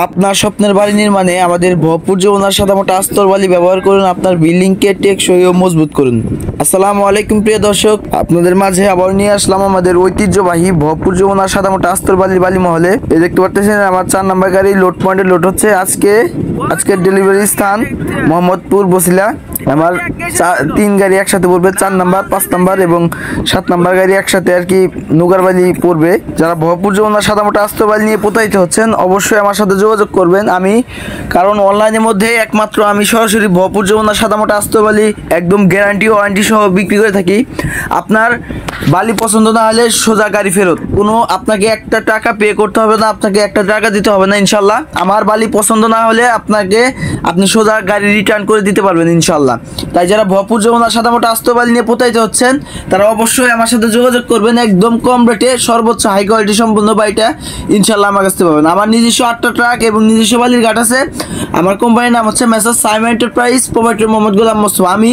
আপনার স্বপ্নের বাড়ি নির্মাণে আমাদের ভরপুর যমুনার সাদামাটা আস্তর বালি ব্যবহার করুন, আপনার বিল্ডিংকে টেকসই ও মজবুত করুন। আসসালামু আলাইকুম প্রিয় দর্শক, আপনাদের মাঝে আবার নিয়ে আসলাম আমাদের ঐতিহ্যবাহী ভরপুর যমুনার সাদামাটা আস্তর বালি মহলে। এই দেখতে পাচ্ছেন আমার 4 নম্বর গাড়ি লোড পয়েন্টে লোড হচ্ছে। আজকের ডেলিভারি স্থান মোহাম্মদপুর বসিলা। আমার 3 গাড়ি একসাথে পড়বে, 4 নাম্বার 5 নাম্বার এবং 7 নাম্বার গাড়ি একসাথে আর কি নৌকার বালি পড়বে। যারা ভরপুর যমুনার সাদামাটা আস্তর বালি নিয়ে প্রতারিত হচ্ছেন অবশ্যই আমার সাথে যোগাযোগ করবেন। কারণ অনলাইনের মধ্যে একমাত্র আমি সরাসরি ভরপুর যমুনার সাদামাটা আস্তর বালি একদম গ্যারান্টি ওয়ারেন্টি সহ বিক্রি করে থাকি। আপনার বালি পছন্দ না হলে সোজা গাড়ি ফেরত, কোনো আপনাকে একটা টাকা পে করতে হবে না, আপনাকে একটা টাকা দিতে হবে না ইনশাল্লাহ। আমার বালি পছন্দ না হলে আপনি সোজা গাড়ি রিটার্ন করে দিতে পারবেন ইনশাল্লাহ। তাই যারা ভরপুর যমুনার সাদামাটা আস্তর বালি নিয়ে প্রতারিত হচ্ছেন তারা অবশ্যই আমার সাথে যোগাযোগ করবেন। একদম কম রেটে সর্বোচ্চ হাই কোয়ালিটি সম্পূর্ণ বাড়িটা ইনশাল্লাহ আমার কাছে পাবেন। আমার নিজস্ব 8টা ট্রাক এবং নিজস্ব বালির ঘাট আছে। আমার কোম্পানির নাম হচ্ছে Messrs Simon Enterprise, proprietor Mohammad Golam Mostafa. আমি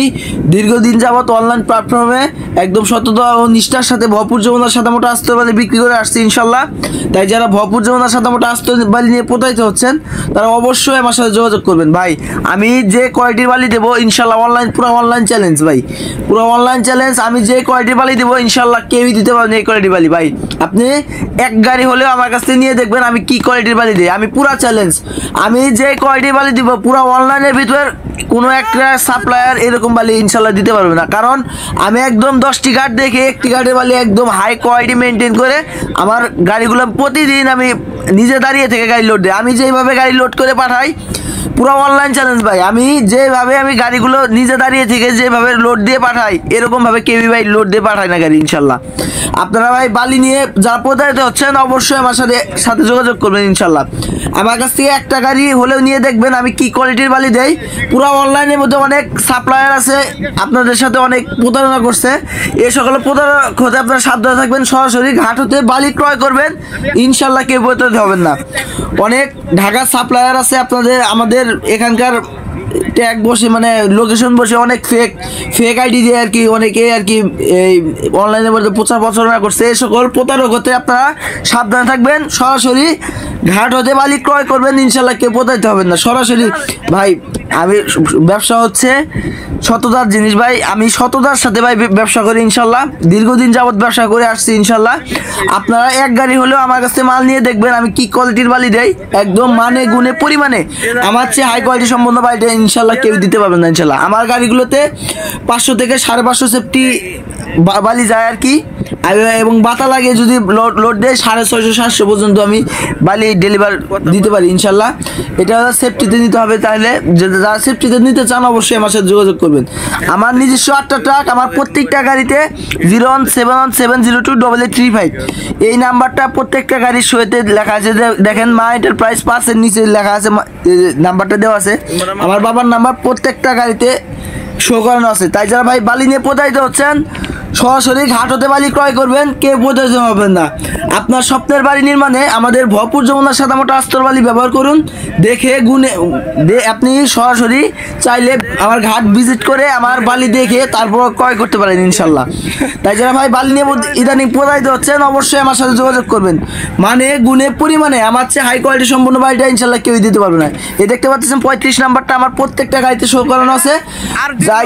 দীর্ঘদিন যাবত অনলাইন প্ল্যাটফর্মে একদম সততা ও নিষ্ঠার সাথে ভরপুর যমুনার সাদামাটা আস্তর বালি বিক্রি করে আসছি ইনশাল্লাহ। তাই যারা ভরপুর যমুনার সাদামাটা আস্তর বালি নিয়ে প্রতারিত হচ্ছেন তারা অবশ্যই আমার সাথে যোগাযোগ করবেন। ভাই আমি যে কোয়ালিটির বালি দেবো ইনশাল্লাহ পুরো অনলাইন চ্যালেঞ্জ ভাই, পুরো অনলাইন চ্যালেঞ্জ। আমি যে কোয়ালিটির বালি দেবো ইনশাল্লাহ কেউই দিতে পারবেন এই কোয়ালিটির বালি। ভাই আপনি এক গাড়ি হলেও আমার কাছ থেকে নিয়ে দেখবেন আমি কি কোয়ালিটির বালি দিই। আমি পুরা চ্যালেঞ্জ, আমি যে কোয়ালিটির বালি দিব পুরো অনলাইনের ভিতরে কোনো একটা সাপ্লায়ার এরকম বালি ইনশাল্লাহ দিতে পারবে না। কারণ আমি একদম 10টি ঘাট দেখে একটি ঘাটের বালি একদম হাই কোয়ালিটি মেনটেন করে আমার গাড়িগুলো প্রতিদিন আমি নিজে দাঁড়িয়ে থেকে গাড়ি লোড দিই। আমি যেভাবে গাড়ি লোড করে পাঠাই পুরো অনলাইন চ্যালেঞ্জ ভাই। আমি যেভাবে গাড়িগুলো নিজে দাঁড়িয়ে থেকে যেভাবে লোড দিয়ে পাঠাই এরকমভাবে কেউই ভাই লোড দিয়ে পাঠায় না গাড়ি ইনশাল্লাহ। আপনারা ভাই বালি নিয়ে যারা প্রতারিত হচ্ছেন অবশ্যই আমার সাথে যোগাযোগ করবেন ইনশাল্লাহ। আমার কাছ থেকে একটা গাড়ি হলেও নিয়ে দেখবেন আমি কি কোয়ালিটির বালি দেই। পুরো অনলাইনের মধ্যে অনেক সাপ্লায়ার আছে আপনাদের সাথে অনেক প্রতারণা করছে। এই সকল প্রতারক হতে আপনারা সাবধানে থাকবেন। সরাসরি ঘাট হতে বালি ক্রয় করবেন ইনশাল্লাহ, কেউ প্রতারিত হবেন না। অনেক ঢাকার সাপ্লায়ার আছে আমাদের এখানকার ট্যাগ বসে মানে লোকেশন বসে অনেক ফেক আইডি দিয়ে আর কি অনেকে আর কি এই অনলাইনের মধ্যে প্রচারণা করছে। এই সকল প্রতারক হতে আপনারা সাবধানে থাকবেন। সরাসরি ঘাট হতে বালি ক্রয় করবেন ইনশাল্লাহ, কেউ প্রতারিত হবেন না। সরাসরি ভাই আমি ব্যবসা হচ্ছে সততার জিনিস ভাই, আমি সততার সাথে ভাই ব্যবসা করি ইনশাল্লাহ। দীর্ঘদিন যাবত ব্যবসা করে আসছি ইনশাল্লাহ। আপনারা এক গাড়ি হলেও আমার কাছে মাল নিয়ে দেখবেন আমি কি কোয়ালিটির বালি দেই। একদম মানে গুণে পরিমাণে আমার চেয়ে হাই কোয়ালিটি সম্পন্ন বালিটা ইনশাল্লাহ কেউ দিতে পারবেন না ইনশাল্লাহ। আমার গাড়িগুলোতে 500 থেকে 550 সেফটি বালি যায় আর কি, এবং বাতা লাগে যদি লোড দেয় 650-700 পর্যন্ত আমি বালি ডেলিভার দিতে পারি ইনশাল্লাহ। এটা সেফটিতে নিতে হবে। তাহলে যারা সেফটিতে নিতে চান অবশ্যই আমার সাথে যোগাযোগ করবেন। আমার নিজস্ব 8টা ট্রাক, আমার প্রত্যেকটা গাড়িতে 01717028835 এই নাম্বারটা প্রত্যেকটা গাড়ির সহিতে লেখা আছে। দেখেন মা এন্টারপ্রাইজ পাসের নিচে লেখা আছে, নাম্বারটা দেওয়া আছে। আমার বাবার নাম্বার প্রত্যেকটা গাড়িতে শো করানো আছে। তাই যারা ভাই বালি নিয়ে প্রতারিত হচ্ছেন সরাসরি ঘাট হতে বালি ক্রয় করবেন, কেউ প্রতারিত হবেন না। আপনার স্বপ্নের বাড়ি নির্মাণে আমাদের ভরপুর যমুনার সাদামাটা আস্তর বালি ব্যবহার করুন। দেখে গুনে আপনি সরাসরি চাইলে আমার ঘাট ভিজিট করে আমার বালি দেখে তারপর ক্রয় করতে পারেন ইনশাল্লাহ। তাই যারা ভাই বালি নিয়ে ইদানিং প্রতারিত হচ্ছেন অবশ্যই আমার সাথে যোগাযোগ করবেন। মানে গুণে পরিমাণে আমার চেয়ে হাই কোয়ালিটি সম্পূর্ণ বালিটা ইনশাল্লাহ কেউই দিতে পারবে না। এই দেখতে পাচ্ছেন 35 নাম্বারটা আমার প্রত্যেকটা গাড়িতে শো করানো আছে।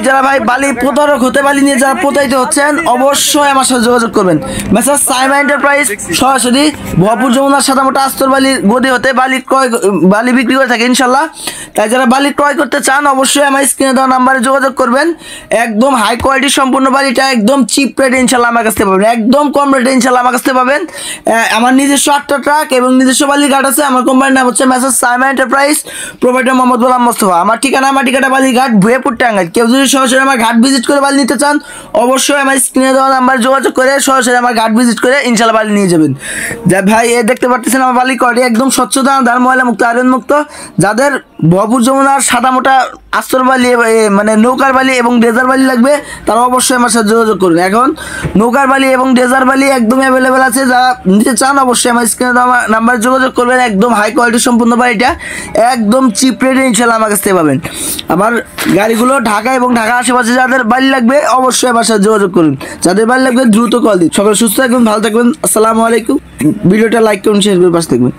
যারা ভাই বালি প্রতারক হতে বালি নিয়ে যারা প্রতারিত হচ্ছেন অবশ্যই আমার সাথে যোগাযোগ করবেন। মেসার্স সাইমন এন্টারপ্রাইজ সরাসরি ভরপুর যমুনার সাদামাটা আস্তর বালির গদি হতে বালি বিক্রি করে থাকে ইনশাল্লাহ। তাই যারা বালি ক্রয় করতে চান অবশ্যই আমার স্ক্রিনে দেওয়া নাম্বারে যোগাযোগ করবেন। একদম হাই কোয়ালিটি সম্পূর্ণ বালিটা একদম চিপ রেটে ইনশাল্লাহ আমার কাছ থেকে পাবেন, একদম কম রেটে ইনশাল্লাহ আমার কাছ থেকে পাবেন। আমার নিজস্ব 8টা ট্রাক এবং নিজস্ব বালির ঘাট আছে। আমার কোম্পানির নাম হচ্ছে Messrs Simon Enterprise, proprietor Mohammad Golam Mostafa. আমার ঠিকানা বালির ঘাট ভুয়েপুর টাঙ্গাইল। কেউ যদি সরাসরি আমার ঘাট ভিজিট করে বালি নিতে চান অবশ্যই আমার স্ক্রিনে দেওয়া নাম্বার যোগাযোগ করে সরাসরি আমার ঘাট ভিজিট করে ইনশাল্লাহ বালি নিয়ে যাবেন। যা ভাই দেখতে পাচ্ছেন আমার বালি কোয়ালিটি একদম স্বচ্ছতা দার ময়লা মুক্ত আয়রন মুক্ত। যাদের ভরপুর যমুনার সাদামাটা আস্তর বালি মানে নৌকার বালি এবং ডেজার বালি লাগবে তারা অবশ্যই আমার সাথে যোগাযোগ করুন। এখন নৌকার বালি এবং ডেজার বালি একদম অ্যাভেলেবেল আছে। যারা নিতে চান অবশ্যই আমার স্ক্রিনে দেওয়া নাম্বারে যোগাযোগ করবেন। একদম হাই কোয়ালিটি সম্পূর্ণ বালিটা একদম চিপ রেটে ইনশাল্লাহ আমার কাছ থেকে পাবেন। আমার গাড়িগুলো ঢাকা এবং ঢাকা আশেপাশে যাদের বালি লাগবে অবশ্যই আমার সাথে যোগাযোগ করুন। যাদের বালি লাগবে দ্রুত কল দিন। সকলে সুস্থ থাকবেন, ভালো থাকবেন। আসসালামু আলাইকুম। ভিডিওটা লাইক করুন, শেয়ার করে পাশে থাকবেন।